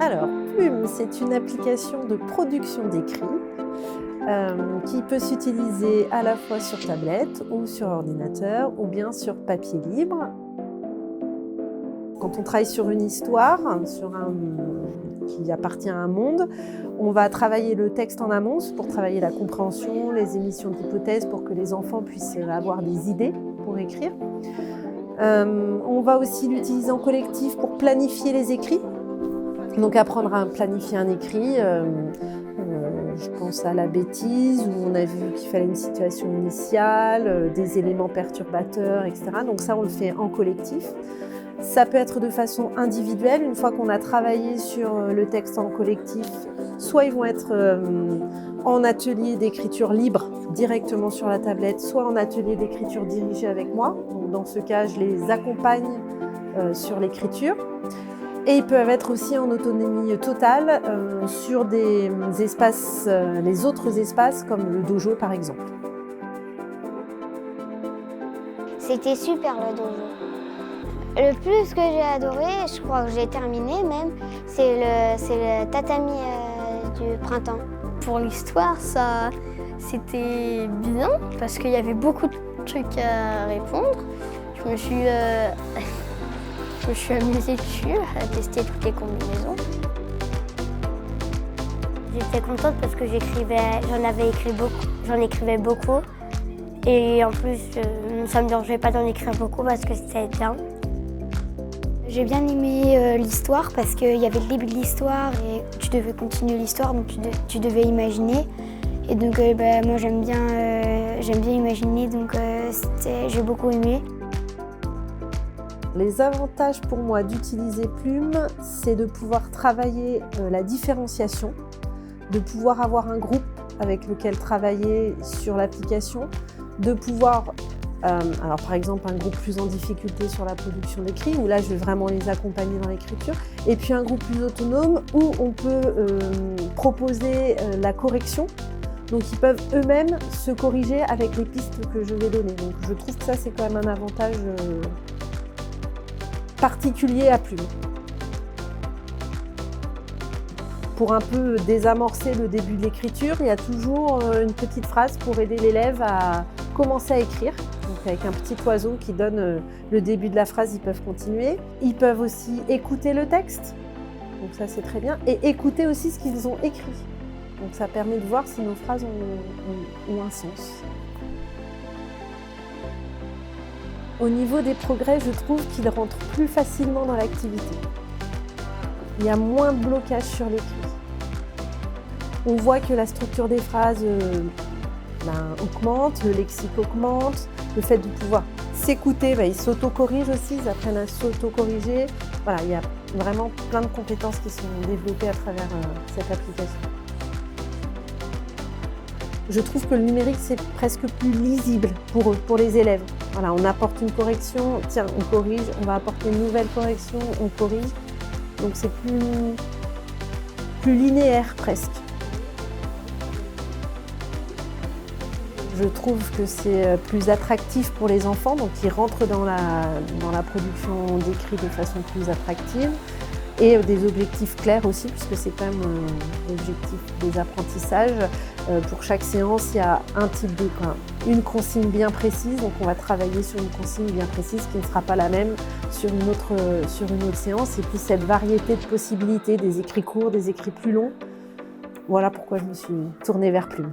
Alors, Plume, c'est une application de production d'écrit qui peut s'utiliser à la fois sur tablette ou sur ordinateur ou bien sur papier libre. Quand on travaille sur une histoire, qui appartient à un monde, on va travailler le texte en amont pour travailler la compréhension, les émissions d'hypothèses pour que les enfants puissent avoir des idées pour écrire. On va aussi l'utiliser en collectif pour planifier les écrits. Donc apprendre à planifier un écrit, je pense à la bêtise, où on a vu qu'il fallait une situation initiale, des éléments perturbateurs, etc. Donc ça, on le fait en collectif. Ça peut être de façon individuelle, une fois qu'on a travaillé sur le texte en collectif, soit ils vont être en atelier d'écriture libre directement sur la tablette, soit en atelier d'écriture dirigé avec moi. Donc dans ce cas, je les accompagne sur l'écriture. Et ils peuvent être aussi en autonomie totale sur des espaces, les autres espaces comme le dojo par exemple. C'était super le dojo. Le plus que j'ai adoré, je crois que j'ai terminé même, c'est le tatami du printemps. Pour l'histoire, c'était bien parce qu'il y avait beaucoup de trucs à répondre. Je me suis amusée dessus, à tester toutes les combinaisons. J'étais contente parce que j'en écrivais beaucoup. Et en plus, ça ne me dérangeait pas d'en écrire beaucoup parce que c'était bien. J'ai bien aimé l'histoire parce qu'il y avait le début de l'histoire et tu devais continuer l'histoire, donc tu devais imaginer. Et donc moi j'aime bien imaginer, donc j'ai beaucoup aimé. Les avantages pour moi d'utiliser Plume, c'est de pouvoir travailler la différenciation, de pouvoir avoir un groupe avec lequel travailler sur l'application, de pouvoir, alors par exemple un groupe plus en difficulté sur la production d'écrit, où là je vais vraiment les accompagner dans l'écriture, et puis un groupe plus autonome où on peut proposer la correction. Donc ils peuvent eux-mêmes se corriger avec les pistes que je vais donner. Donc je trouve que ça c'est quand même un avantage particulier à Plume. Pour un peu désamorcer le début de l'écriture, il y a toujours une petite phrase pour aider l'élève à commencer à écrire. Donc avec un petit oiseau qui donne le début de la phrase, ils peuvent continuer. Ils peuvent aussi écouter le texte, donc ça c'est très bien, et écouter aussi ce qu'ils ont écrit. Donc ça permet de voir si nos phrases ont un sens. Au niveau des progrès, je trouve qu'ils rentrent plus facilement dans l'activité. Il y a moins de blocage sur l'écrit. On voit que la structure des phrases augmente, le lexique augmente, le fait de pouvoir s'écouter, ils s'auto-corrigent aussi, ils apprennent à s'auto-corriger. Voilà, il y a vraiment plein de compétences qui sont développées à travers cette application. Je trouve que le numérique, c'est presque plus lisible pour eux, pour les élèves. Voilà, on apporte une correction, tiens, on corrige, on va apporter une nouvelle correction, on corrige. Donc c'est plus linéaire presque. Je trouve que c'est plus attractif pour les enfants, donc ils rentrent dans la production d'écrit de façon plus attractive. Et des objectifs clairs aussi, puisque c'est quand même l'objectif des apprentissages. Pour chaque séance, il y a une consigne bien précise, donc on va travailler sur une consigne bien précise qui ne sera pas la même sur une autre séance. Et puis cette variété de possibilités, des écrits courts, des écrits plus longs, voilà pourquoi je me suis tournée vers Plume.